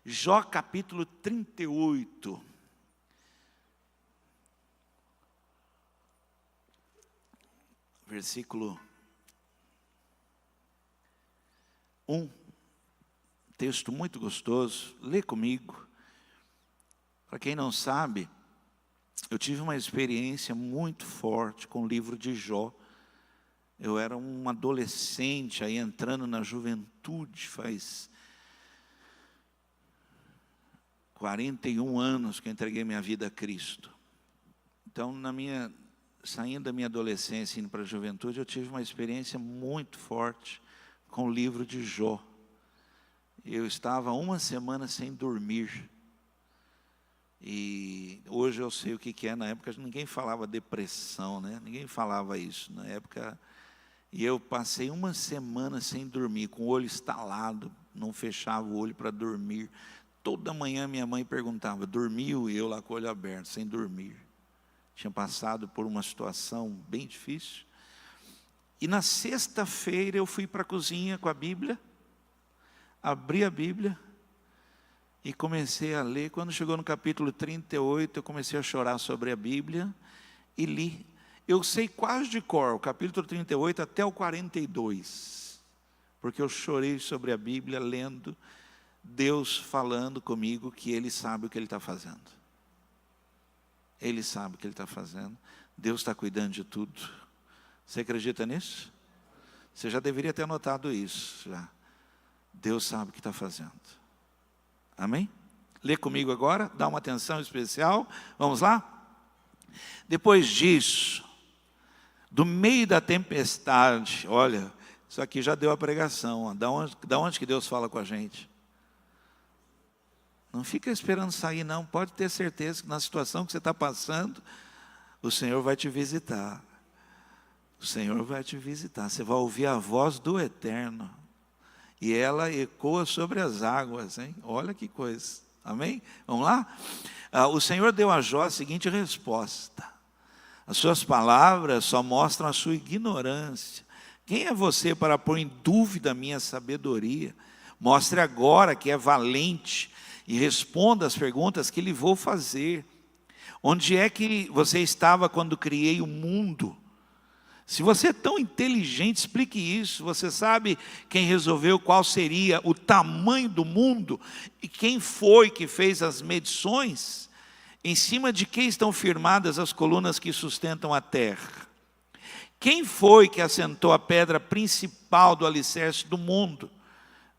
Jó capítulo 38. Versículo 1. Texto muito gostoso. Lê comigo. Para quem não sabe, eu tive uma experiência muito forte com o livro de Jó. Eu era um adolescente, aí entrando na juventude, faz 41 anos que eu entreguei minha vida a Cristo. Então, saindo da minha adolescência e indo para a juventude, eu tive uma experiência muito forte com o livro de Jó. Eu estava uma semana sem dormir. E hoje eu sei o que é. Na época ninguém falava depressão, né? Ninguém falava isso na época. E eu passei uma semana sem dormir, com o olho estalado, não fechava o olho para dormir. Toda manhã minha mãe perguntava, dormiu? E eu lá com o olho aberto, sem dormir. Tinha passado por uma situação bem difícil. E na sexta-feira eu fui para a cozinha com a Bíblia, abri a Bíblia e comecei a ler. Quando chegou no capítulo 38, eu comecei a chorar sobre a Bíblia e li. Eu sei quase de cor, o capítulo 38 até o 42, porque eu chorei sobre a Bíblia, lendo, Deus falando comigo que Ele sabe o que Ele está fazendo. Ele sabe o que Ele está fazendo. Deus está cuidando de tudo. Você acredita nisso? Você já deveria ter notado isso, já. Deus sabe o que está fazendo. Amém? Lê comigo agora, dá uma atenção especial. Vamos lá? Depois disso, do meio da tempestade, olha, isso aqui já deu a pregação. Ó. Da onde que Deus fala com a gente? Não fica esperando sair, não. Pode ter certeza que na situação que você está passando, o Senhor vai te visitar. O Senhor vai te visitar. Você vai ouvir a voz do Eterno. E ela ecoa sobre as águas, hein? Olha que coisa. Amém? Vamos lá? O Senhor deu a Jó a seguinte resposta. As suas palavras só mostram a sua ignorância. Quem é você para pôr em dúvida a minha sabedoria? Mostre agora que é valente e responda as perguntas que lhe vou fazer. Onde é que você estava quando criei o mundo? Se você é tão inteligente, explique isso. Você sabe quem resolveu qual seria o tamanho do mundo? E quem foi que fez as medições? Em cima de quem estão firmadas as colunas que sustentam a terra? Quem foi que assentou a pedra principal do alicerce do mundo?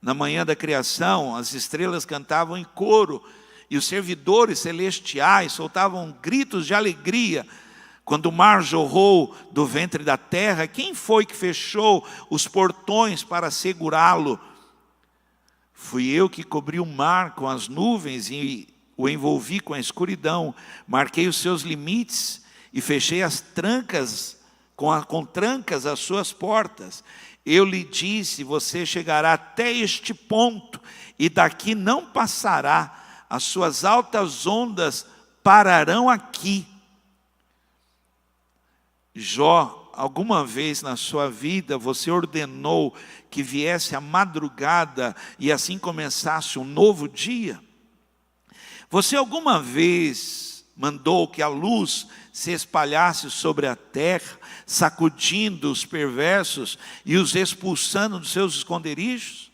Na manhã da criação, as estrelas cantavam em coro, e os servidores celestiais soltavam gritos de alegria. Quando o mar jorrou do ventre da terra, quem foi que fechou os portões para segurá-lo? Fui eu que cobri o mar com as nuvens e o envolvi com a escuridão. Marquei os seus limites e fechei as trancas, com trancas as suas portas. Eu lhe disse, você chegará até este ponto e daqui não passará. As suas altas ondas pararão aqui. Jó, alguma vez na sua vida você ordenou que viesse a madrugada e assim começasse um novo dia? Você alguma vez mandou que a luz se espalhasse sobre a terra, sacudindo os perversos e os expulsando dos seus esconderijos?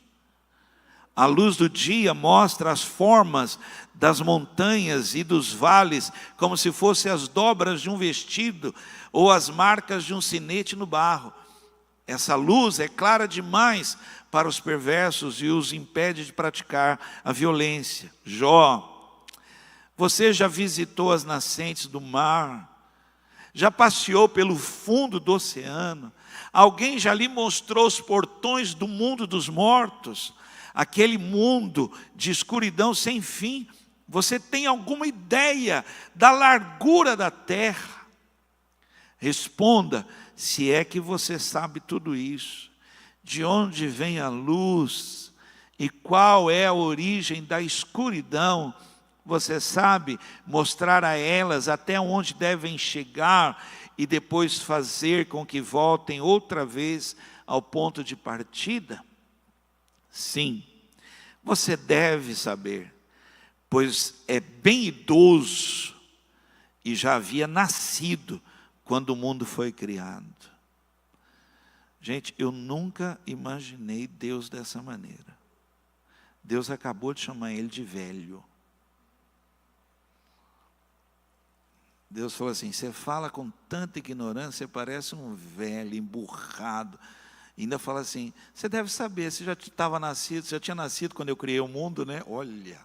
A luz do dia mostra as formas das montanhas e dos vales, como se fossem as dobras de um vestido ou as marcas de um sinete no barro. Essa luz é clara demais para os perversos e os impede de praticar a violência. Jó, você já visitou as nascentes do mar? Já passeou pelo fundo do oceano? Alguém já lhe mostrou os portões do mundo dos mortos? Aquele mundo de escuridão sem fim? Você tem alguma ideia da largura da terra? Responda, se é que você sabe tudo isso. De onde vem a luz? E qual é a origem da escuridão? Você sabe mostrar a elas até onde devem chegar e depois fazer com que voltem outra vez ao ponto de partida? Sim, você deve saber. pois é bem idoso e já havia nascido quando o mundo foi criado. Gente, eu nunca imaginei Deus dessa maneira. Deus acabou de chamar ele de velho. Deus falou assim: você fala com tanta ignorância, você parece um velho, emburrado. E ainda fala assim: você deve saber, você já estava nascido, você já tinha nascido quando eu criei o mundo, né? Olha,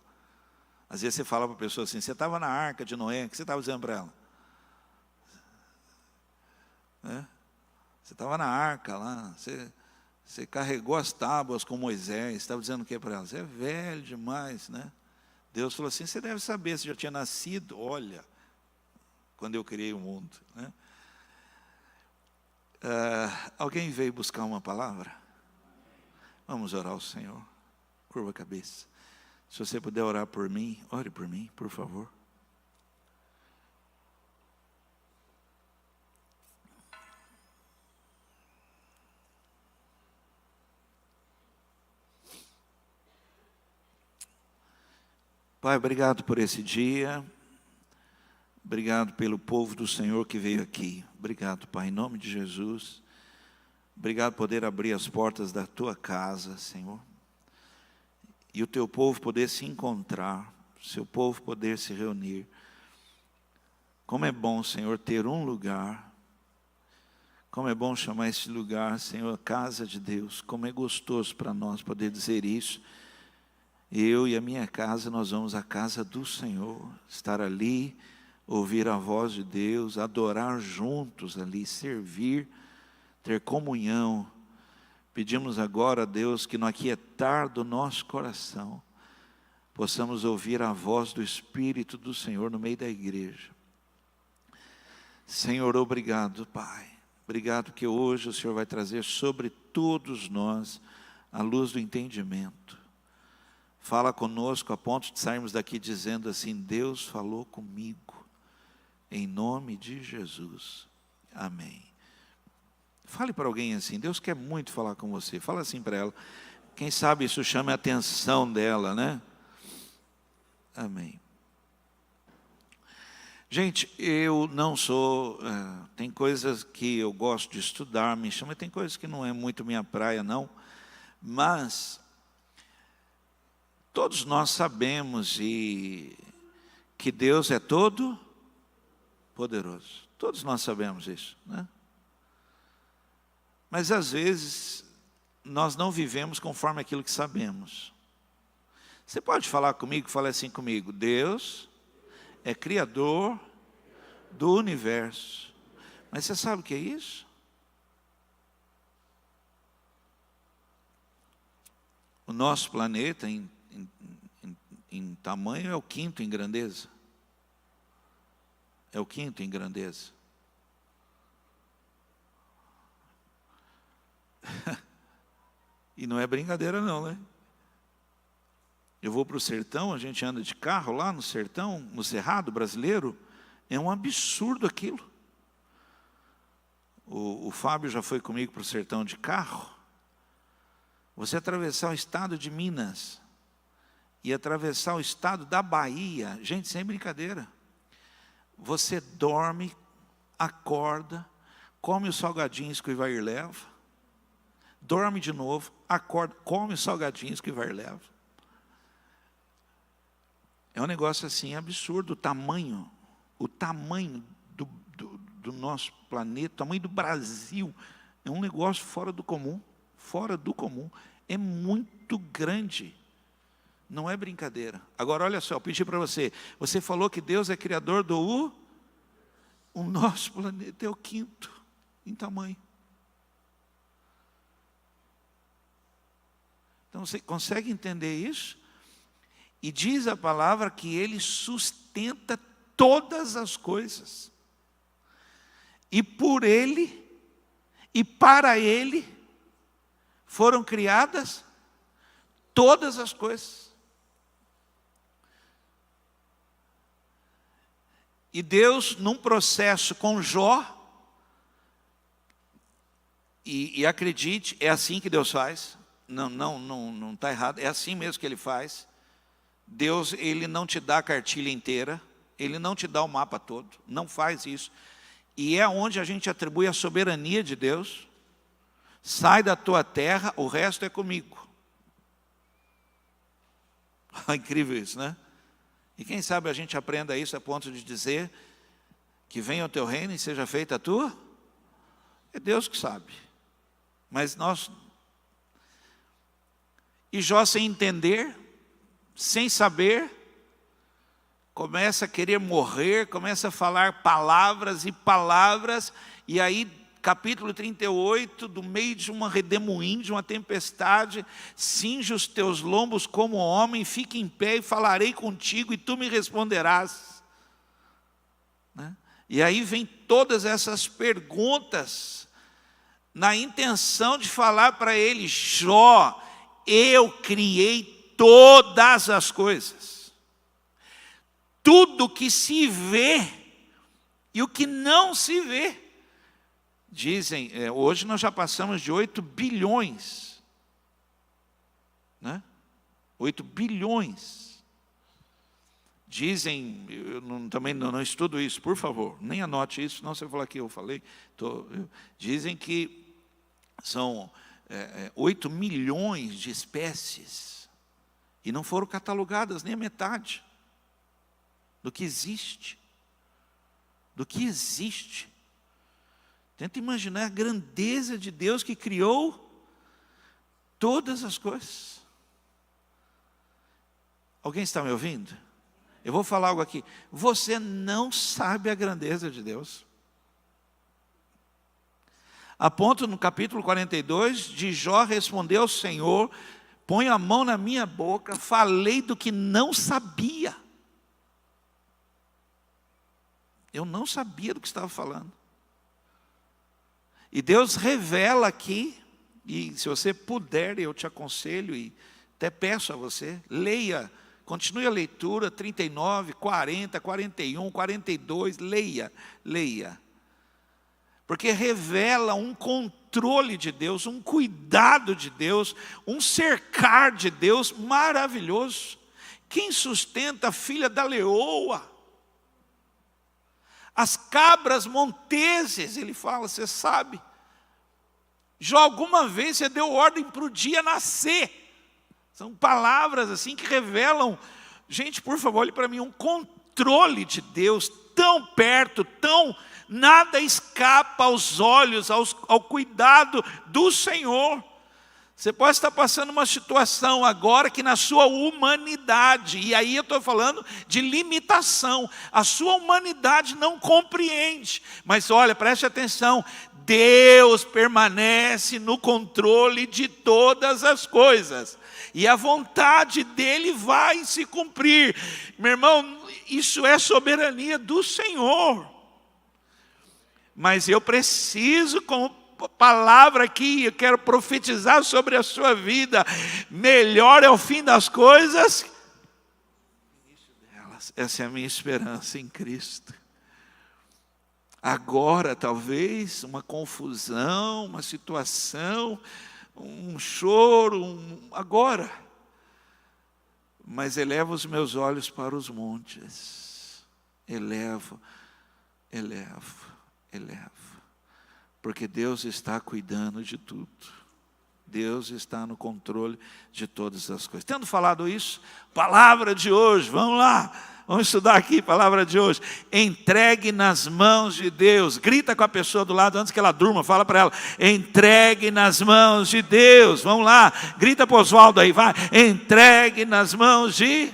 às vezes você fala para a pessoa assim: você estava na arca de Noé, o que você estava dizendo para ela? Né? Você estava na arca lá, você carregou as tábuas com Moisés, estava dizendo o que para ela? Você é velho demais, né? Deus falou assim: você deve saber, você já tinha nascido, olha, quando eu criei o mundo, né? Alguém veio buscar uma palavra? Vamos orar ao Senhor. Curva a cabeça. Se você puder orar por mim, ore por mim, por favor. Pai, obrigado por esse dia. Obrigado pelo povo do Senhor que veio aqui. Obrigado, Pai, em nome de Jesus. Obrigado por poder abrir as portas da Tua casa, Senhor. E o Teu povo poder se encontrar, o Seu povo poder se reunir. Como é bom, Senhor, ter um lugar. Como é bom chamar esse lugar, Senhor, casa de Deus. Como é gostoso para nós poder dizer isso. Eu e a minha casa, nós vamos à casa do Senhor, estar ali, ouvir a voz de Deus, adorar juntos ali, servir, ter comunhão. Pedimos agora a Deus que no aquietar do nosso coração, possamos ouvir a voz do Espírito do Senhor no meio da igreja. Senhor, obrigado, Pai. Obrigado que hoje o Senhor vai trazer sobre todos nós a luz do entendimento. Fala conosco a ponto de sairmos daqui dizendo assim: Deus falou comigo, em nome de Jesus, amém. Fale para alguém assim: Deus quer muito falar com você. Fala assim para ela, quem sabe isso chame a atenção dela, né? Amém. Gente, eu não sou, tem coisas que eu gosto de estudar, me chama, tem coisas que não é muito minha praia não, mas todos nós sabemos que Deus é todo poderoso. Todos nós sabemos isso, né? Mas às vezes nós não vivemos conforme aquilo que sabemos. Você pode falar comigo, fala assim comigo: Deus é criador do universo. Mas você sabe o que é isso? O nosso planeta em tamanho é o quinto em grandeza. É o quinto em grandeza. E não é brincadeira não, né? Eu vou para o sertão, a gente anda de carro lá no sertão, no cerrado brasileiro, é um absurdo aquilo. O Fábio já foi comigo para o sertão de carro. Você atravessar o estado de Minas e atravessar o estado da Bahia, gente, sem brincadeira. Você dorme, acorda, come os salgadinhos que o Ivair leva, dorme de novo, acorda, come os salgadinhos que o Ivair leva. É um negócio assim absurdo, o tamanho do nosso planeta, o tamanho do Brasil, é um negócio fora do comum, é muito grande, não é brincadeira. Agora olha só, eu pedi para você falou que Deus é criador o nosso planeta é o quinto em tamanho. Então você consegue entender isso? E diz a palavra que Ele sustenta todas as coisas. E por Ele, e para Ele, foram criadas todas as coisas. E Deus, num processo com Jó, e acredite, é assim que Deus faz, não está errado, é assim mesmo que Ele faz. Deus, Ele não te dá a cartilha inteira, Ele não te dá o mapa todo, não faz isso. E é onde a gente atribui a soberania de Deus. Sai da tua terra, o resto é comigo. Incrível isso, né? E quem sabe a gente aprenda isso a ponto de dizer que venha o teu reino e seja feita a tua? É Deus que sabe. Mas nós... E Jó, sem entender, sem saber, começa a querer morrer, começa a falar palavras e palavras, e aí, capítulo 38, do meio de uma redemoinho, de uma tempestade, cinge os teus lombos como homem, fique em pé e falarei contigo, e tu me responderás. Né? E aí vem todas essas perguntas, na intenção de falar para ele: Jó, eu criei todas as coisas. Tudo que se vê e o que não se vê. Dizem, hoje nós já passamos de 8 bilhões. Né? 8 bilhões. Dizem, também não estudo isso, por favor, nem anote isso, senão você falar que eu falei. Dizem que são 8 milhões de espécies e não foram catalogadas nem a metade do que existe. Do que existe. Tenta imaginar a grandeza de Deus que criou todas as coisas. Alguém está me ouvindo? Eu vou falar algo aqui. Você não sabe a grandeza de Deus. A ponto no capítulo 42, de Jó respondeu ao Senhor: põe a mão na minha boca, falei do que não sabia. Eu não sabia do que estava falando. E Deus revela aqui, e se você puder, eu te aconselho e até peço a você, leia, continue a leitura, 39, 40, 41, 42, leia. Porque revela um controle de Deus, um cuidado de Deus, um cercar de Deus maravilhoso. Quem sustenta a filha da leoa? As cabras monteses, ele fala, você sabe. Já alguma vez você deu ordem para o dia nascer. São palavras assim que revelam, gente, por favor, olhe para mim, um controle de Deus tão perto, tão... Nada escapa aos olhos, ao cuidado do Senhor. Você pode estar passando uma situação agora que na sua humanidade, e aí eu estou falando de limitação, a sua humanidade não compreende. Mas olha, preste atenção, Deus permanece no controle de todas as coisas. E a vontade dEle vai se cumprir. Meu irmão, isso é soberania do Senhor. Mas eu preciso, como palavra aqui, eu quero profetizar sobre a sua vida. Melhor é o fim das coisas. Essa é a minha esperança em Cristo. Agora, talvez, uma confusão, uma situação, um choro, agora. Mas elevo os meus olhos para os montes. Elevo. Porque Deus está cuidando de tudo. Deus está no controle de todas as coisas. Tendo falado isso, palavra de hoje, vamos lá. Vamos estudar aqui, palavra de hoje. Entregue nas mãos de Deus. Grita com a pessoa do lado antes que ela durma. Fala para ela. Entregue nas mãos de Deus. Vamos lá. Grita para o Oswaldo aí, vai. Entregue nas mãos de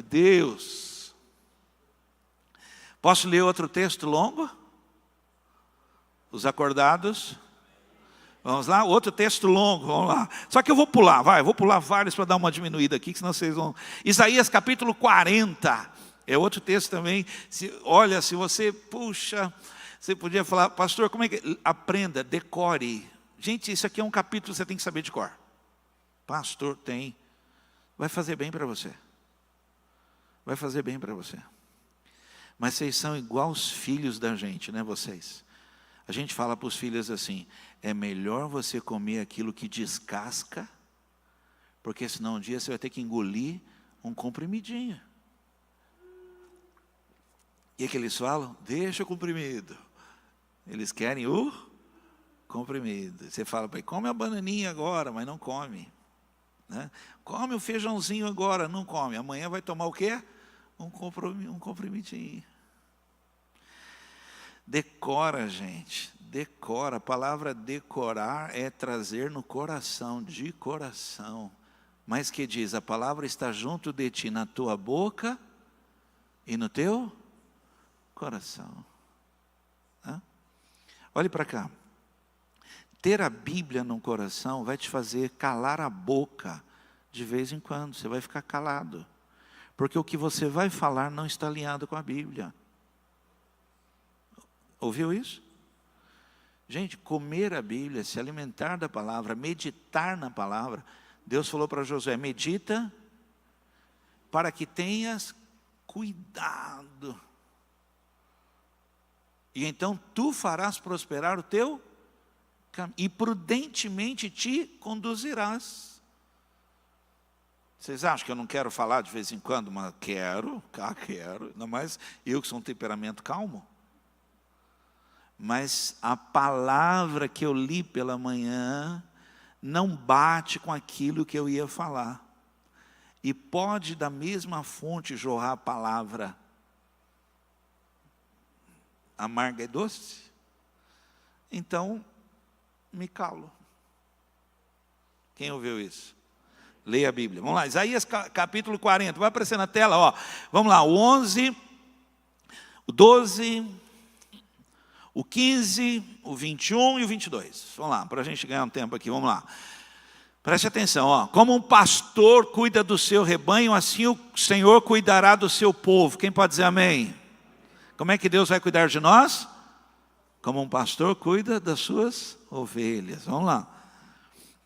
Deus. Posso ler outro texto longo? Os acordados? Vamos lá? Outro texto longo, vamos lá. Só que eu vou pular, vou pular vários para dar uma diminuída aqui, que senão vocês vão... Isaías capítulo 40, é outro texto também. Olha, se você, puxa, você podia falar, pastor, como é que... Aprenda, decore. Gente, isso aqui é um capítulo que você tem que saber de cor. Pastor, tem. Vai fazer bem para você. Vai fazer bem para você. Mas vocês são igual os filhos da gente, né, vocês? A gente fala para os filhos assim, é melhor você comer aquilo que descasca, porque senão um dia você vai ter que engolir Um comprimidinho. E o que eles falam? Deixa o comprimido. Eles querem o comprimido. Você fala para ele, come a bananinha agora, mas não come. Né? Come o feijãozinho agora, não come. Amanhã vai tomar o quê? Um comprimidinho. Decora, gente. Decora. A palavra decorar é trazer no coração, de coração. Mas que diz, a palavra está junto de ti, na tua boca e no teu coração. Hã? Olhe para cá. Ter a Bíblia no coração vai te fazer calar a boca de vez em quando. Você vai ficar calado. Porque o que você vai falar não está alinhado com a Bíblia. Ouviu isso? Gente, comer a Bíblia, se alimentar da palavra, meditar na palavra. Deus falou para Josué, medita para que tenhas cuidado. E então tu farás prosperar o teu caminho, e prudentemente te conduzirás. Vocês acham que eu não quero falar de vez em quando? Mas quero, ainda mais eu que sou um temperamento calmo. Mas a palavra que eu li pela manhã não bate com aquilo que eu ia falar. E pode da mesma fonte jorrar a palavra amarga e doce? Então, me calo. Quem ouviu isso? Leia a Bíblia. Vamos lá, Isaías capítulo 40. Vai aparecer na tela, ó. Vamos lá, o 11, o 12, o 15, o 21 e o 22. Vamos lá, para a gente ganhar um tempo aqui, vamos lá. Preste atenção, ó. Como um pastor cuida do seu rebanho, assim o Senhor cuidará do seu povo. Quem pode dizer amém? Como é que Deus vai cuidar de nós? Como um pastor cuida das suas ovelhas. Vamos lá.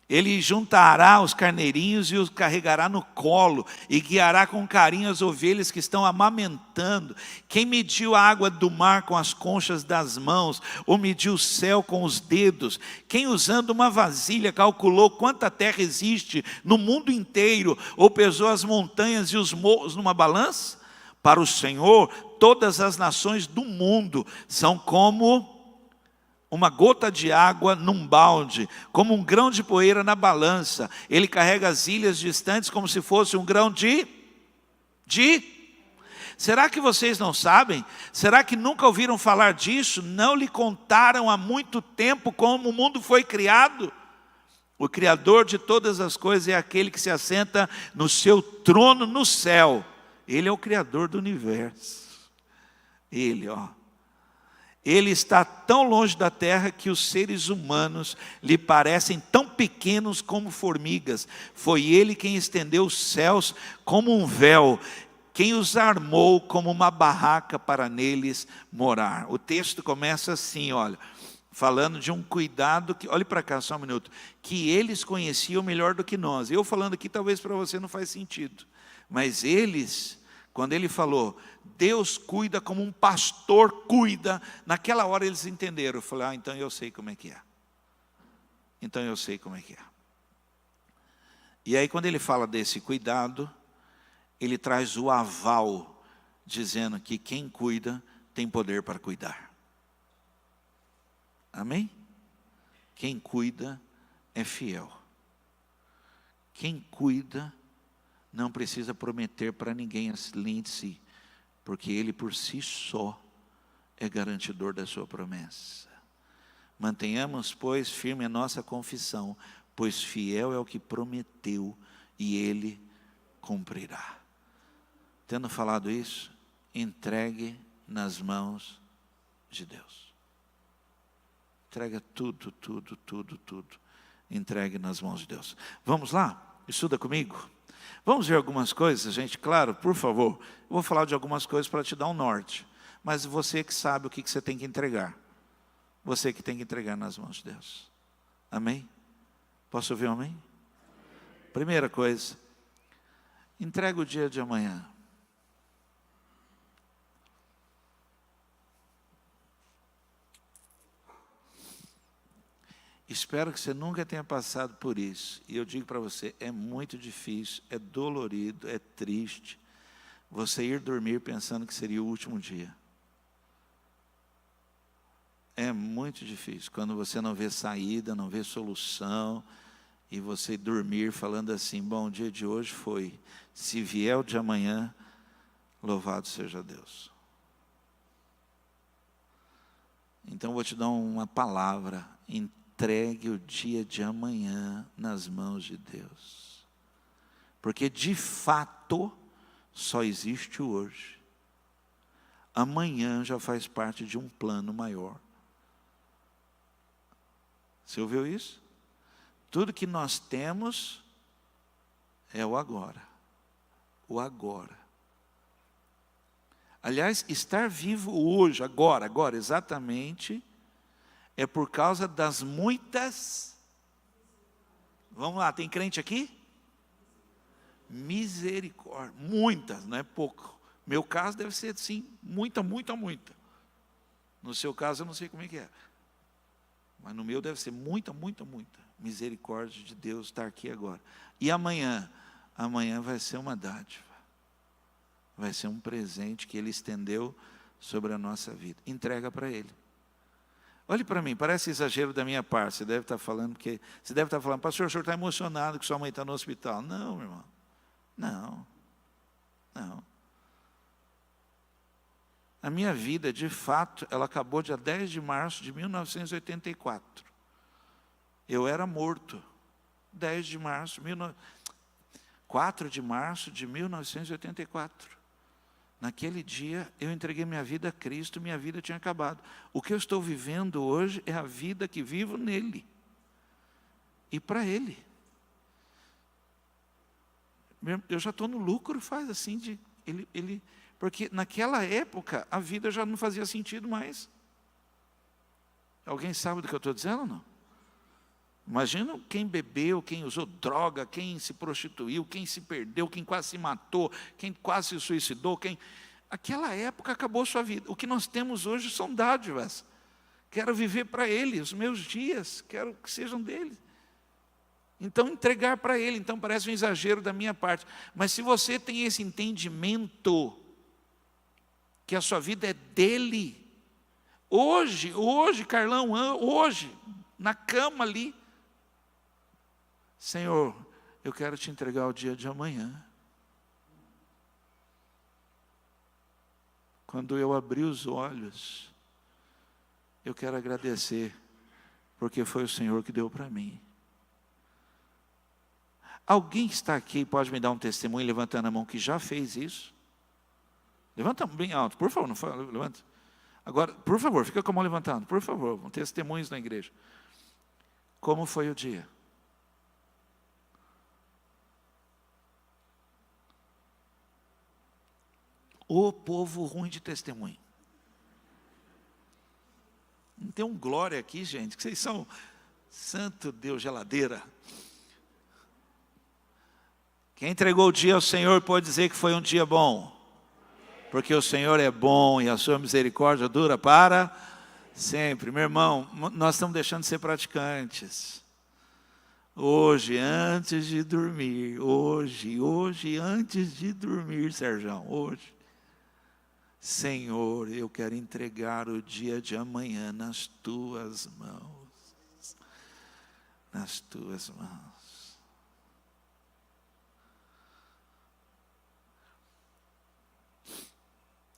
Ele juntará os carneirinhos e os carregará no colo, e guiará com carinho as ovelhas que estão amamentando. Quem mediu a água do mar com as conchas das mãos, ou mediu o céu com os dedos? Quem usando uma vasilha calculou quanta terra existe no mundo inteiro, ou pesou as montanhas e os morros numa balança? Para o Senhor, todas as nações do mundo são como uma gota de água num balde, como um grão de poeira na balança. Ele carrega as ilhas distantes como se fosse um grão de... Será que vocês não sabem? Será que nunca ouviram falar disso? Não lhe contaram há muito tempo como o mundo foi criado? O Criador de todas as coisas é aquele que se assenta no seu trono no céu. Ele é o Criador do universo. Ele, ó. Ele está tão longe da terra que os seres humanos lhe parecem tão pequenos como formigas. Foi ele quem estendeu os céus como um véu, quem os armou como uma barraca para neles morar. O texto começa assim, olha, falando de um cuidado, que, olhe para cá só um minuto, que eles conheciam melhor do que nós. Eu falando aqui talvez para você não faz sentido, mas eles, quando ele falou, Deus cuida como um pastor cuida, naquela hora eles entenderam. Eu falei, então eu sei como é que é. Então eu sei como é que é. E aí quando ele fala desse cuidado, ele traz o aval, dizendo que quem cuida tem poder para cuidar. Amém? Quem cuida é fiel. Quem cuida não precisa prometer para ninguém além de si, porque ele por si só é garantidor da sua promessa. Mantenhamos, pois, firme a nossa confissão, pois fiel é o que prometeu e ele cumprirá. Tendo falado isso, entregue nas mãos de Deus. Entrega tudo. Entregue nas mãos de Deus. Vamos lá? Estuda comigo. Vamos ver algumas coisas, gente, claro, por favor. Eu vou falar de algumas coisas para te dar um norte. Mas você que sabe o que você tem que entregar. Você que tem que entregar nas mãos de Deus. Amém? Posso ouvir um amém? Primeira coisa, entrega o dia de amanhã. Espero que você nunca tenha passado por isso. E eu digo para você, é muito difícil, é dolorido, é triste você ir dormir pensando que seria o último dia. É muito difícil quando você não vê saída, não vê solução, e você dormir falando assim: bom, o dia de hoje foi, se vier o de amanhã, louvado seja Deus. Então eu vou te dar uma palavra: entregue o dia de amanhã nas mãos de Deus, porque de fato só existe o hoje. Amanhã já faz parte de um plano maior. Você ouviu isso? Tudo que nós temos é o agora. O agora. Aliás, estar vivo hoje, agora, exatamente, é por causa das muitas... Vamos lá, tem crente aqui? Misericórdia. Muitas, não é pouco. Meu caso deve ser sim, muita. No seu caso eu não sei como é que é. Mas no meu deve ser muita. Misericórdia de Deus estar aqui agora. E amanhã? Amanhã vai ser uma dádiva. Vai ser um presente que Ele estendeu sobre a nossa vida. Entrega para Ele. Olhe para mim, parece exagero da minha parte. Você deve estar falando, pastor, o senhor está emocionado que sua mãe está no hospital. Não, meu irmão. Não. A minha vida, de fato, ela acabou dia 10 de março de 1984. Eu era morto. 4 de março de 1984. Naquele dia, eu entreguei minha vida a Cristo, minha vida tinha acabado. O que eu estou vivendo hoje é a vida que vivo nele. E para Ele. Eu já estou no lucro, faz assim, porque naquela época, a vida já não fazia sentido mais. Alguém sabe do que eu estou dizendo ou não? Imagina quem bebeu, quem usou droga, quem se prostituiu, quem se perdeu, quem quase se matou, quem quase se suicidou, Aquela época acabou sua vida. O que nós temos hoje são dádivas. Quero viver para Ele, os meus dias, quero que sejam dele. Então entregar para Ele, então parece um exagero da minha parte. Mas se você tem esse entendimento, que a sua vida é dele, hoje, Carlão, hoje, na cama ali, Senhor, eu quero te entregar o dia de amanhã. Quando eu abrir os olhos, eu quero agradecer, porque foi o Senhor que deu para mim. Alguém que está aqui pode me dar um testemunho levantando a mão que já fez isso? Levanta bem alto, por favor, não fala, levanta. Agora, por favor, fica com a mão levantada, por favor, testemunhos na igreja. Como foi o dia? O povo ruim de testemunho. Não tem um glória aqui, gente, que vocês são santo Deus, geladeira. Quem entregou o dia ao Senhor pode dizer que foi um dia bom. Porque o Senhor é bom e a sua misericórdia dura para sempre. Meu irmão, nós estamos deixando de ser praticantes. Hoje, antes de dormir, hoje, antes de dormir, Sérgio, hoje. Senhor, eu quero entregar o dia de amanhã nas tuas mãos. Nas tuas mãos.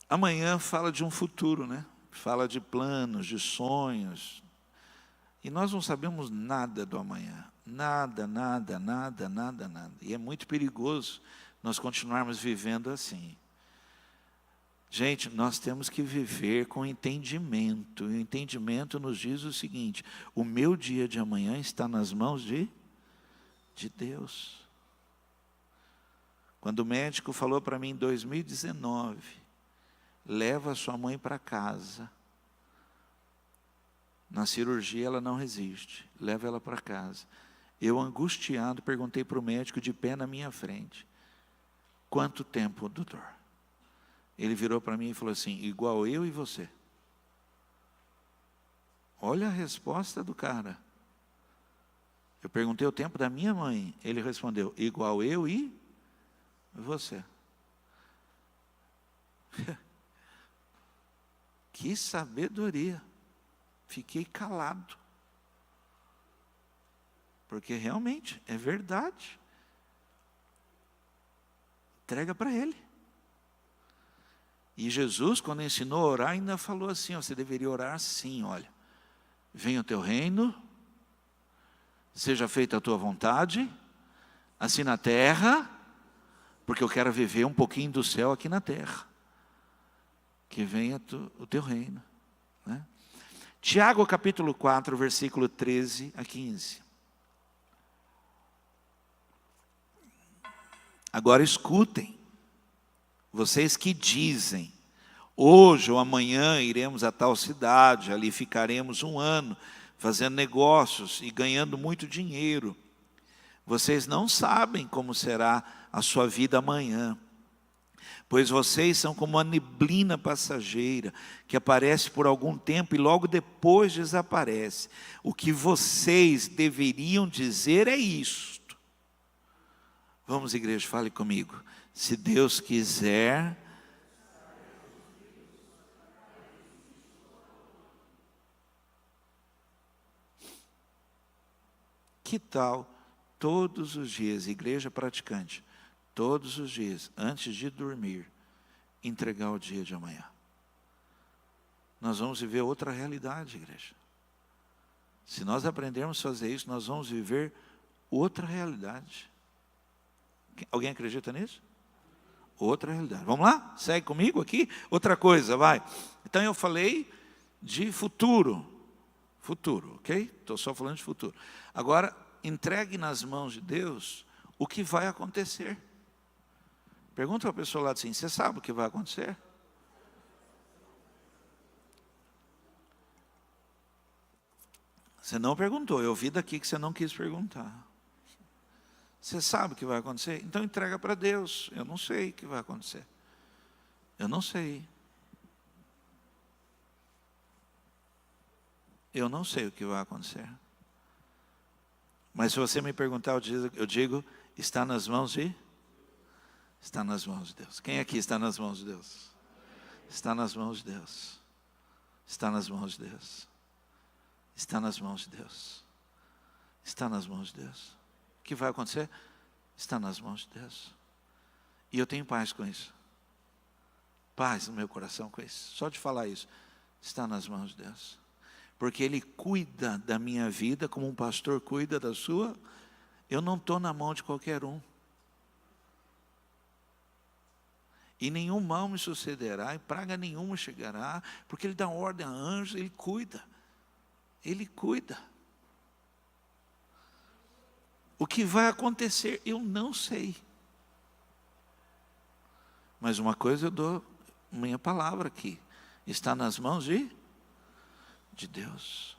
Amanhã fala de um futuro, né? Fala de planos, de sonhos. E nós não sabemos nada do amanhã. Nada. E é muito perigoso nós continuarmos vivendo assim. Gente, nós temos que viver com entendimento. E o entendimento nos diz o seguinte: o meu dia de amanhã está nas mãos de Deus. Quando o médico falou para mim em 2019, leva a sua mãe para casa. Na cirurgia ela não resiste, leva ela para casa. Eu, angustiado, perguntei para o médico de pé na minha frente: quanto tempo, doutor? Ele virou para mim e falou assim: igual eu e você. Olha a resposta do cara. Eu perguntei o tempo da minha mãe. Ele respondeu, igual eu e você. Que sabedoria. Fiquei calado. Porque realmente é verdade. Entrega para Ele. E Jesus, quando ensinou a orar, ainda falou assim, ó, você deveria orar assim, olha. Venha o teu reino, seja feita a tua vontade, assim na terra, porque eu quero viver um pouquinho do céu aqui na terra. Que venha o teu reino. Né? Tiago capítulo 4, versículo 13 a 15. Agora escutem, vocês que dizem, hoje ou amanhã iremos a tal cidade, ali ficaremos um ano, fazendo negócios e ganhando muito dinheiro. Vocês não sabem como será a sua vida amanhã, pois vocês são como uma neblina passageira, que aparece por algum tempo e logo depois desaparece. O que vocês deveriam dizer é isto. Vamos, igreja, fale comigo. Se Deus quiser, que tal todos os dias, igreja praticante, todos os dias, antes de dormir, entregar o dia de amanhã? Nós vamos viver outra realidade, igreja. Se nós aprendermos a fazer isso, nós vamos viver outra realidade. Alguém acredita nisso? Outra realidade. Vamos lá? Segue comigo aqui? Outra coisa, vai. Então eu falei de futuro. Futuro, ok? Estou só falando de futuro. Agora, entregue nas mãos de Deus o que vai acontecer. Pergunta para a pessoa lá assim, você sabe o que vai acontecer? Você não perguntou, eu ouvi daqui que você não quis perguntar. Você sabe o que vai acontecer? Então entrega para Deus. Eu não sei o que vai acontecer. Eu não sei. Eu não sei o que vai acontecer. Mas se você me perguntar, eu digo, está nas mãos de? Está nas mãos de Deus. Quem aqui está nas mãos de Deus? Está nas mãos de Deus. Está nas mãos de Deus. Está nas mãos de Deus. Está nas mãos de Deus. O que vai acontecer? Está nas mãos de Deus. E eu tenho paz com isso. Paz no meu coração com isso. Só de falar isso. Está nas mãos de Deus. Porque Ele cuida da minha vida como um pastor cuida da sua. Eu não estou na mão de qualquer um. E nenhum mal me sucederá, e praga nenhuma chegará, porque Ele dá ordem a anjos, Ele cuida. Ele cuida. O que vai acontecer, eu não sei. Mas uma coisa eu dou minha palavra aqui. Está nas mãos de Deus.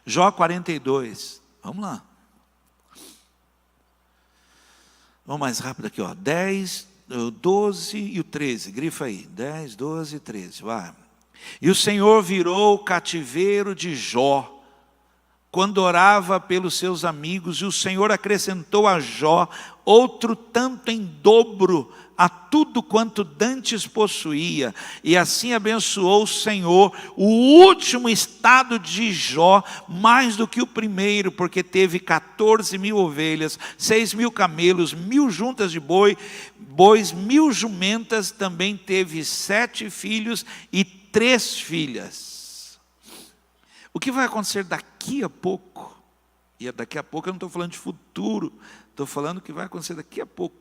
Jó 42. Vamos lá. Vamos mais rápido aqui, ó. 10, 12 e o 13. Grifa aí. 10, 12 e 13. Vai. E o Senhor virou o cativeiro de Jó, quando orava pelos seus amigos, e o Senhor acrescentou a Jó outro tanto em dobro a tudo quanto dantes possuía, e assim abençoou o Senhor o último estado de Jó, mais do que o primeiro, porque teve 14.000 ovelhas, 6.000 camelos, 1.000 juntas de bois, 1.000 jumentas, também teve 7 filhos e 3 filhas. O que vai acontecer daqui a pouco, e daqui a pouco eu não estou falando de futuro, estou falando o que vai acontecer daqui a pouco,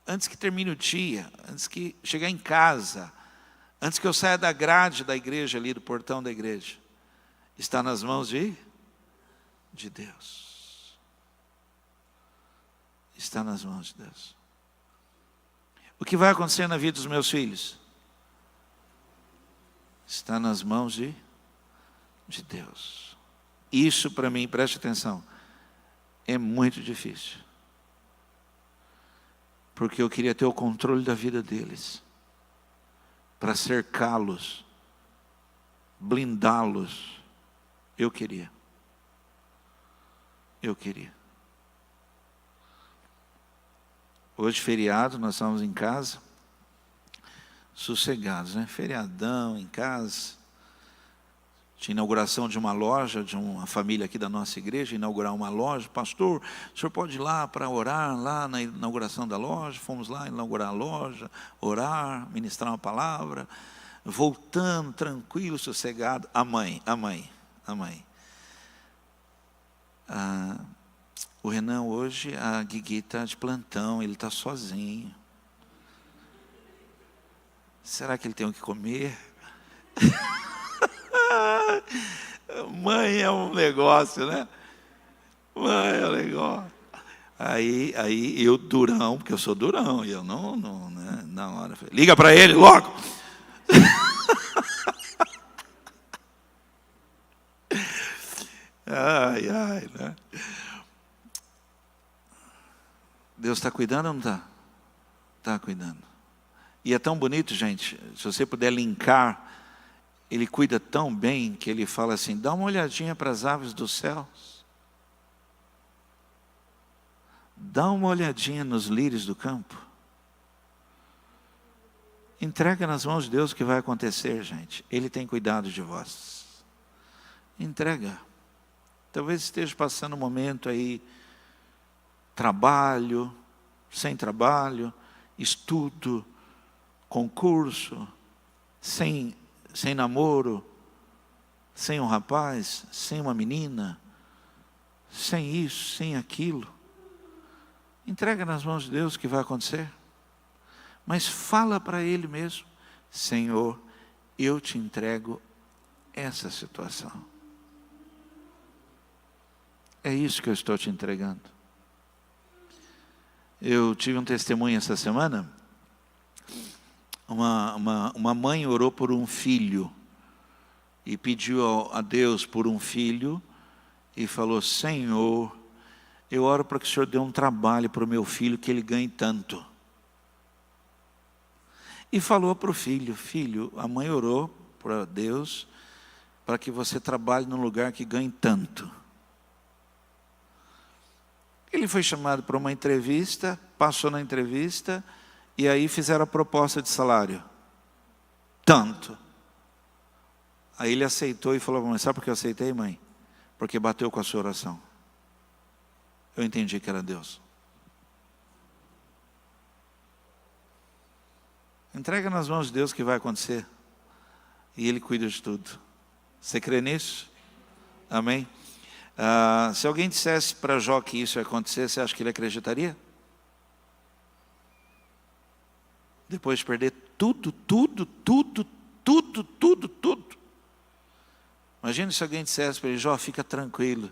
antes que termine o dia, antes que chegar em casa, antes que eu saia da grade da igreja ali, do portão da igreja, está nas mãos de Deus. Está nas mãos de Deus. O que vai acontecer na vida dos meus filhos? Está nas mãos de Deus. Isso para mim, preste atenção, é muito difícil. Porque eu queria ter o controle da vida deles, para cercá-los, blindá-los. Eu queria. eu queria. Hoje, feriado, nós estamos em casa, sossegados, né? Feriadão, em casa. Tinha inauguração de uma loja, de uma família aqui da nossa igreja, inaugurar uma loja. Pastor, o senhor pode ir lá para orar, lá na inauguração da loja? Fomos lá inaugurar a loja, orar, ministrar uma palavra. Voltando, tranquilo, sossegado. A mãe. O Renan hoje, a Guigui está de plantão, ele está sozinho. Será que ele tem o que comer? Mãe é um negócio, né? Mãe é um negócio. Aí eu durão, porque eu sou durão, e eu não né? Na hora, liga para ele logo. Ai, né? Deus está cuidando ou não está? Está cuidando. E é tão bonito, gente, se você puder linkar, Ele cuida tão bem que Ele fala assim, dá uma olhadinha para as aves dos céus. Dá uma olhadinha nos lírios do campo. Entrega nas mãos de Deus o que vai acontecer, gente. Ele tem cuidado de vós. Entrega. Talvez esteja passando um momento aí, trabalho, sem trabalho, estudo, concurso, sem namoro, sem um rapaz, sem uma menina, sem isso, sem aquilo. Entrega nas mãos de Deus o que vai acontecer. Mas fala para Ele mesmo, Senhor, eu te entrego essa situação. É isso que eu estou te entregando. Eu tive um testemunho essa semana. Uma mãe orou por um filho e pediu a Deus por um filho e falou, Senhor, eu oro para que o Senhor dê um trabalho para o meu filho, que ele ganhe tanto. E falou para o filho, a mãe orou para Deus para que você trabalhe num lugar que ganhe tanto. Ele foi chamado para uma entrevista, passou na entrevista, e aí fizeram a proposta de salário. Tanto. Aí ele aceitou e falou, mas sabe por que eu aceitei, mãe? Porque bateu com a sua oração. Eu entendi que era Deus. Entrega nas mãos de Deus o que vai acontecer. E Ele cuida de tudo. Você crê nisso? Amém? Se alguém dissesse para Jó que isso ia acontecer, você acha que ele acreditaria? Depois de perder tudo. Imagina se alguém dissesse para ele, Jó, fica tranquilo,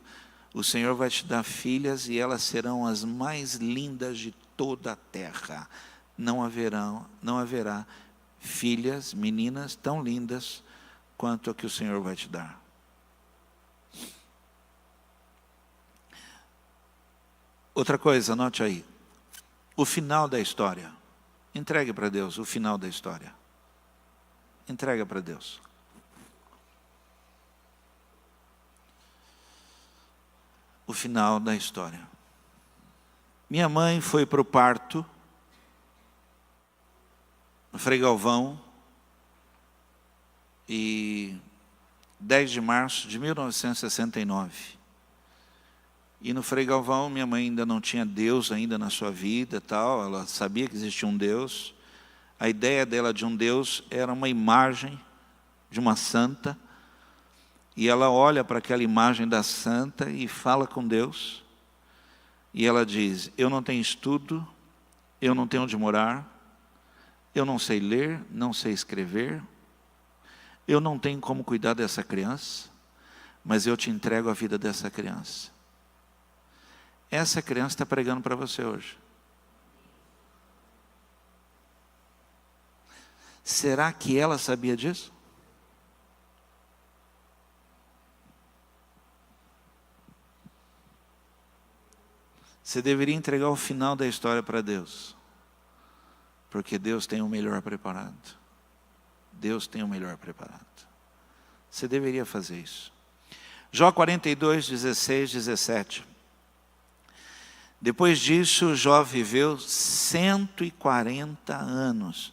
o Senhor vai te dar filhas e elas serão as mais lindas de toda a terra. Não haverá filhas, meninas tão lindas quanto a que o Senhor vai te dar. Outra coisa, anote aí. O final da história. Entregue para Deus o final da história. Entrega para Deus. O final da história. Minha mãe foi para o parto, no Frei Galvão, e 10 de março de 1969. E no Frei Galvão, minha mãe ainda não tinha Deus ainda na sua vida, tal. Ela sabia que existia um Deus. A ideia dela de um Deus era uma imagem de uma santa. E ela olha para aquela imagem da santa e fala com Deus. E ela diz, eu não tenho estudo, eu não tenho onde morar, eu não sei ler, não sei escrever, eu não tenho como cuidar dessa criança, mas eu te entrego a vida dessa criança. Essa criança está pregando para você hoje. Será que ela sabia disso? Você deveria entregar o final da história para Deus. Porque Deus tem o melhor preparado. Deus tem o melhor preparado. Você deveria fazer isso. Jó 42, 16, 17. Depois disso, Jó viveu 140 anos.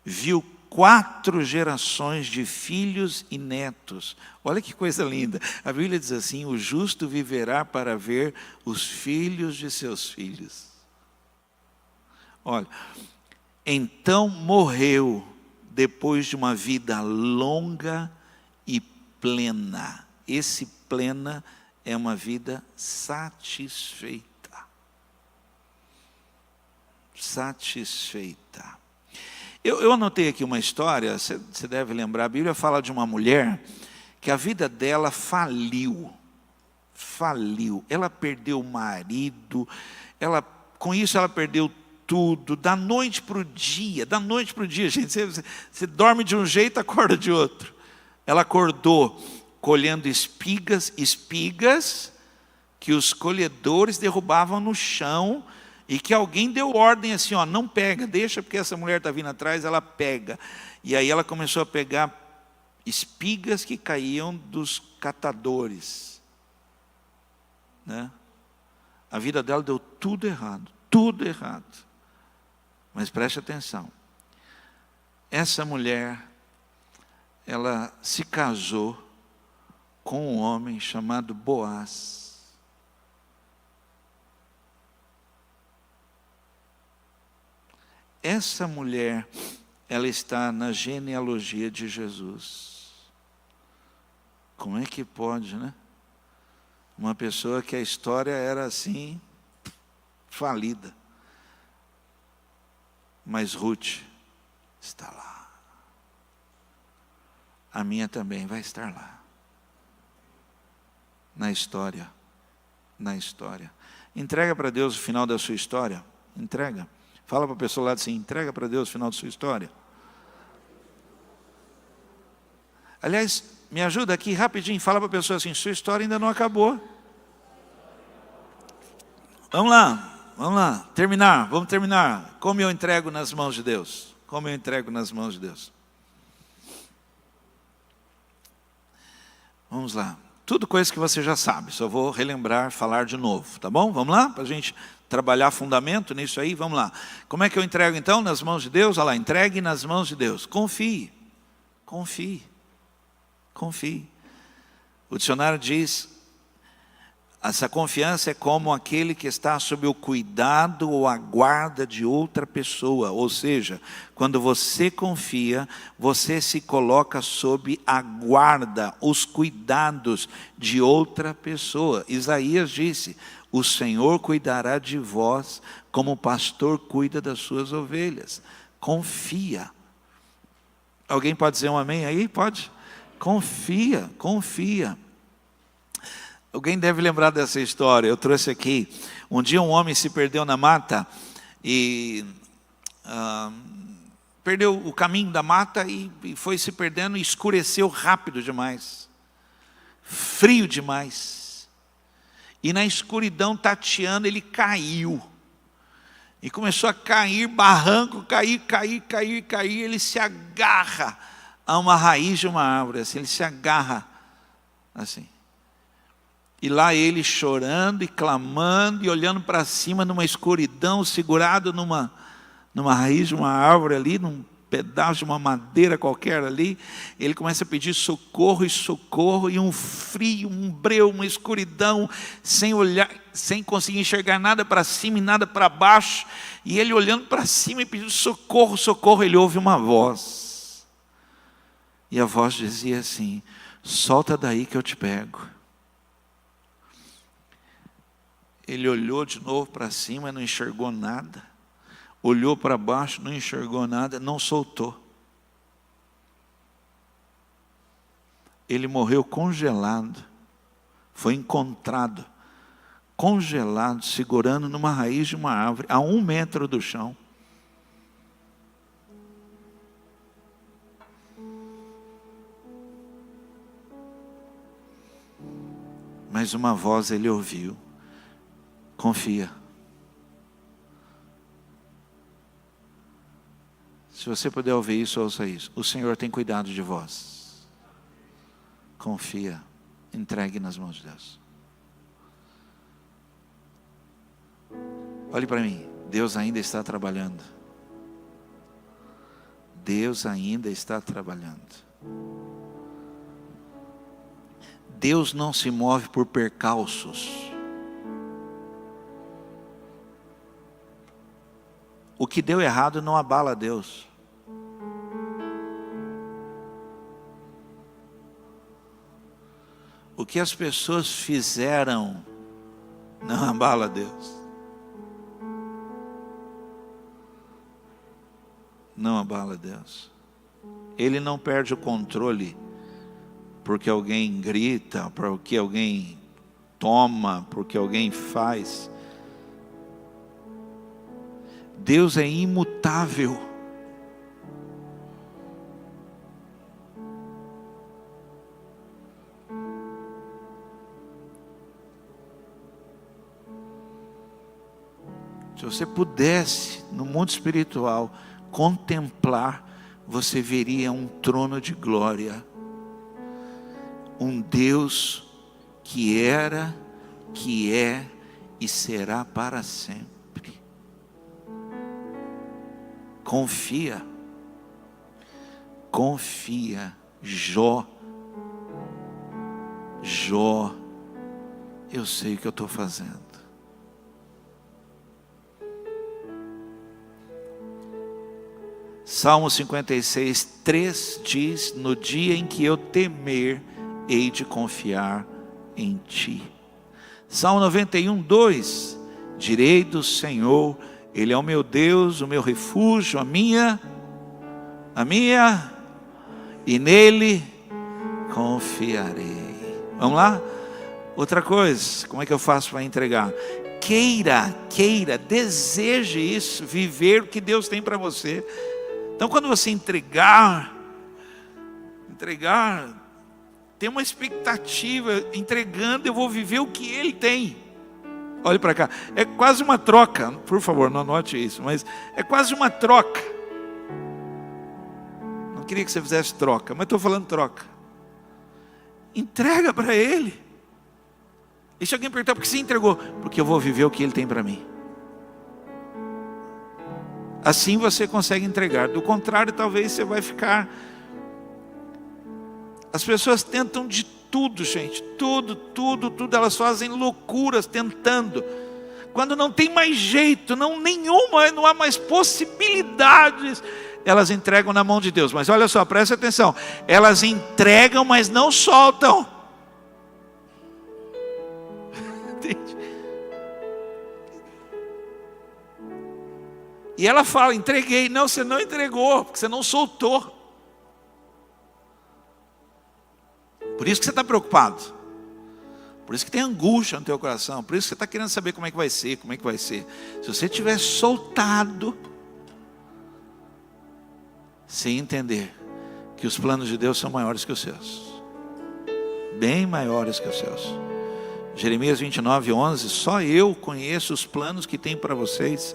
Viu 4 gerações de filhos e netos. Olha que coisa linda. A Bíblia diz assim: o justo viverá para ver os filhos de seus filhos. Olha, então morreu depois de uma vida longa e plena. Esse plena é uma vida satisfeita. Satisfeita. Eu anotei aqui uma história, você deve lembrar, a Bíblia fala de uma mulher que a vida dela faliu. Ela perdeu o marido, com isso ela perdeu tudo, da noite para o dia, gente, você dorme de um jeito, acorda de outro. Ela acordou colhendo espigas que os colhedores derrubavam no chão, e que alguém deu ordem assim, ó, não pega, deixa, porque essa mulher está vindo atrás, ela pega. E aí ela começou a pegar espigas que caíam dos catadores, né? A vida dela deu tudo errado. Mas preste atenção, essa mulher, ela se casou com um homem chamado Boaz. Essa mulher, ela está na genealogia de Jesus. Como é que pode, né? Uma pessoa que a história era assim, falida. Mas Ruth está lá. A minha também vai estar lá. Na história. Entrega para Deus o final da sua história. Entrega. Fala para a pessoa lá assim, entrega para Deus o final da sua história. Aliás, me ajuda aqui rapidinho, fala para a pessoa assim, sua história ainda não acabou. Vamos lá, vamos terminar. Como eu entrego nas mãos de Deus? Vamos lá. Tudo coisa que você já sabe, só vou relembrar, falar de novo, tá bom? Vamos lá, para a gente trabalhar fundamento nisso aí, vamos lá. Como é que eu entrego então? Nas mãos de Deus? Olha lá, entregue nas mãos de Deus. Confie. O dicionário diz, essa confiança é como aquele que está sob o cuidado ou a guarda de outra pessoa. Ou seja, quando você confia, você se coloca sob a guarda, os cuidados de outra pessoa. Isaías disse, o Senhor cuidará de vós como o pastor cuida das suas ovelhas. Confia. Alguém pode dizer um amém aí? Pode? Confia. Alguém deve lembrar dessa história, eu trouxe aqui. Um dia um homem se perdeu na mata e perdeu o caminho da mata e foi se perdendo e escureceu rápido demais. Frio demais. E na escuridão tateando ele caiu. E começou a cair, barranco, cair. Ele se agarra a uma raiz de uma árvore, assim, ele se agarra assim. E lá ele chorando e clamando e olhando para cima numa escuridão, segurado numa raiz de uma árvore ali, num pedaço de uma madeira qualquer ali. Ele começa a pedir socorro e um frio, um breu, uma escuridão, sem olhar, sem conseguir enxergar nada para cima e nada para baixo. E ele olhando para cima e pedindo socorro, ele ouve uma voz. E a voz dizia assim, solta daí que eu te pego. Ele olhou de novo para cima, não enxergou nada. Olhou para baixo, não enxergou nada, não soltou. Ele morreu congelado. Foi encontrado, congelado, segurando numa raiz de uma árvore, a 1 metro do chão. Mas uma voz ele ouviu. Confia. Se você puder ouvir isso, ouça isso. O Senhor tem cuidado de vós. Confia. Entregue nas mãos de Deus. Olhe para mim, Deus ainda está trabalhando. Deus ainda está trabalhando. Deus não se move por percalços. O que deu errado não abala Deus. O que as pessoas fizeram não abala Deus. Não abala Deus. Ele não perde o controle porque alguém grita, porque alguém toma, porque alguém faz. Deus é imutável. Se você pudesse, no mundo espiritual, contemplar, você veria um trono de glória. Um Deus que era, que é e será para sempre. Confia. Confia. Jó, eu sei o que eu estou fazendo. Salmo 56, 3 diz: no dia em que eu temer, hei de confiar em ti. Salmo 91, 2: direi do Senhor, Ele é o meu Deus, o meu refúgio, a minha, e nele confiarei. Vamos lá? Outra coisa, como é que eu faço para entregar? Queira, deseje isso, viver o que Deus tem para você. Então quando você entregar, tem uma expectativa, entregando eu vou viver o que Ele tem. Olhe para cá, é quase uma troca, por favor não anote isso, mas é quase uma troca. Não queria que você fizesse troca, mas estou falando troca. Entrega para Ele. E se alguém perguntar, por que você entregou? Porque eu vou viver o que Ele tem para mim. Assim você consegue entregar. Do contrário, talvez você vai ficar... As pessoas tentam de tudo, gente. Tudo. Elas fazem loucuras tentando. Quando não tem mais jeito, não há mais possibilidades, elas entregam na mão de Deus. Mas olha só, presta atenção. Elas entregam, mas não soltam. Entende? E ela fala, entreguei. Não, você não entregou, porque você não soltou. Por isso que você está preocupado. Por isso que tem angústia no teu coração. Por isso que você está querendo saber como é que vai ser. Se você tiver soltado, sem entender que os planos de Deus são maiores que os seus. Bem maiores que os seus. Jeremias 29, 11. Só eu conheço os planos que tem para vocês.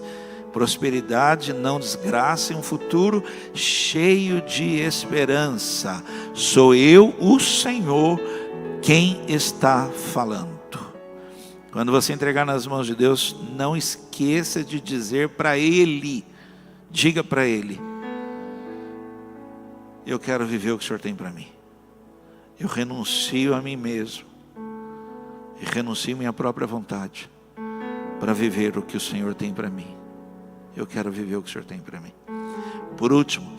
Prosperidade, não desgraça, e um futuro cheio de esperança. Sou eu, o Senhor, quem está falando. Quando você entregar nas mãos de Deus, não esqueça de dizer para Ele, diga para Ele: eu quero viver o que o Senhor tem para mim. Eu renuncio a mim mesmo, e renuncio a minha própria vontade, para viver o que o Senhor tem para mim. Eu quero viver o que o Senhor tem para mim. Por último,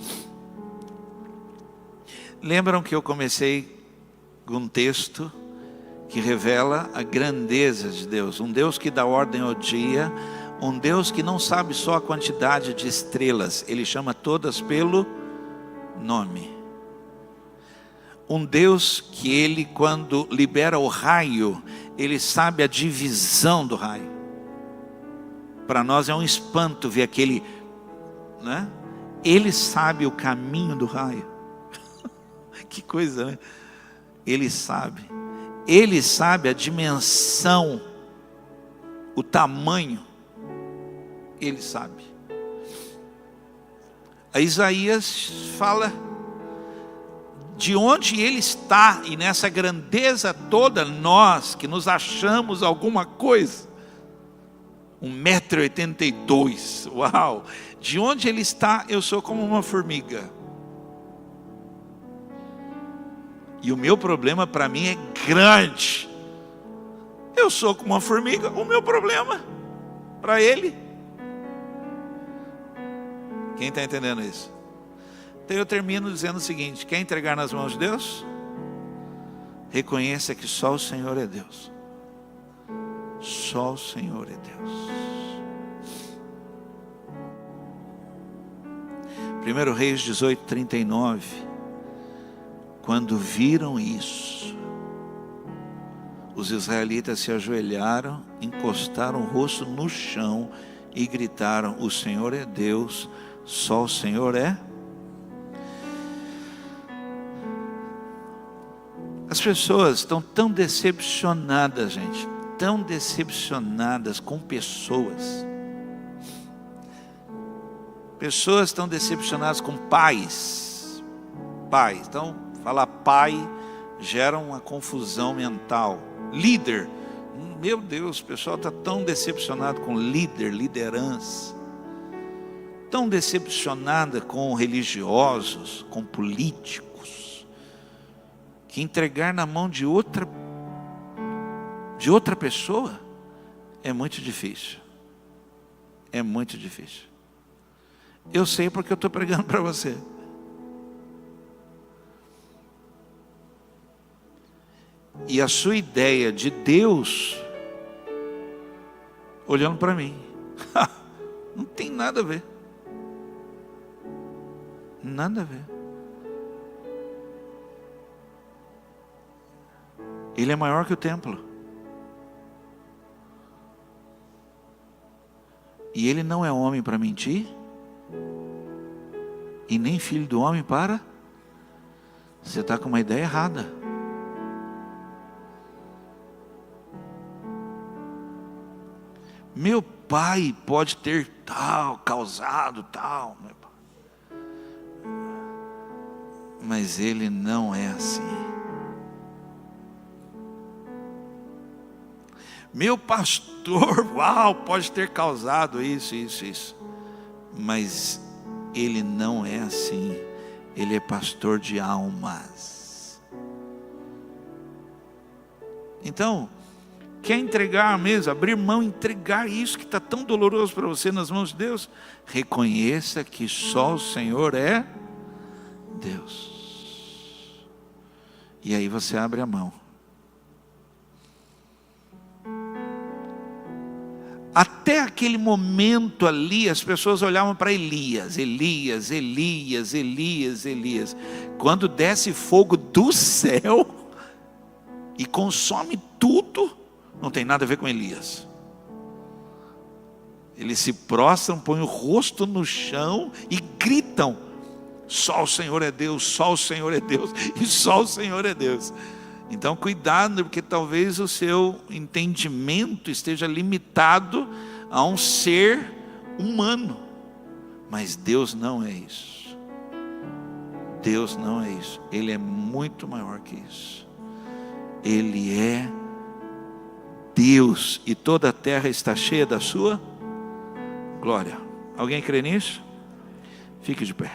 lembram que eu comecei com um texto que revela a grandeza de Deus. Um Deus que dá ordem ao dia. Um Deus que não sabe só a quantidade de estrelas. Ele chama todas pelo nome. Um Deus que Ele, quando libera o raio, Ele sabe a divisão do raio. Para nós é um espanto ver aquele, né? Ele sabe o caminho do raio. Que coisa, né? Ele sabe a dimensão, o tamanho. Ele sabe. A Isaías fala de onde Ele está, e nessa grandeza toda, nós que nos achamos alguma coisa, 1,82 m. Uau! De onde ele está, eu sou como uma formiga. E o meu problema para mim é grande. Eu sou como uma formiga, o meu problema para ele. Quem está entendendo isso? Então eu termino dizendo o seguinte: quer entregar nas mãos de Deus? Reconheça que só o Senhor é Deus. Só o Senhor é Deus. 1 Reis 18:39. Quando viram isso, os israelitas se ajoelharam, encostaram o rosto no chão e gritaram: o Senhor é Deus, só o Senhor é. As pessoas estão tão decepcionadas, gente, tão decepcionadas com pessoas. Pessoas estão decepcionadas com pais. Pais, então falar pai gera uma confusão mental. Líder, meu Deus, o pessoal está tão decepcionado com líder, liderança. Tão decepcionada com religiosos, com políticos, que entregar na mão de outra pessoa é muito difícil. É muito difícil. Eu sei porque eu estou pregando para você. E a sua ideia de Deus olhando para mim, não tem nada a ver. Nada a ver. Ele é maior que o templo. E ele não é homem para mentir, e nem filho do homem para. Você está com uma ideia errada. Meu pai pode ter causado tal, mas ele não é assim. Meu pastor, pode ter causado isso, mas ele não é assim. Ele é pastor de almas. Então, quer entregar mesmo, abrir mão, entregar isso que está tão doloroso para você nas mãos de Deus? Reconheça que só o Senhor é Deus. E aí você abre a mão. Até aquele momento ali, as pessoas olhavam para Elias. Quando desce fogo do céu e consome tudo, não tem nada a ver com Elias. Eles se prostram, põem o rosto no chão e gritam: só o Senhor é Deus, só o Senhor é Deus, e só o Senhor é Deus. Então cuidado, porque talvez o seu entendimento esteja limitado a um ser humano. Mas Deus não é isso. Deus não é isso. Ele é muito maior que isso. Ele é Deus, e toda a terra está cheia da sua glória. Alguém crê nisso? Fique de pé.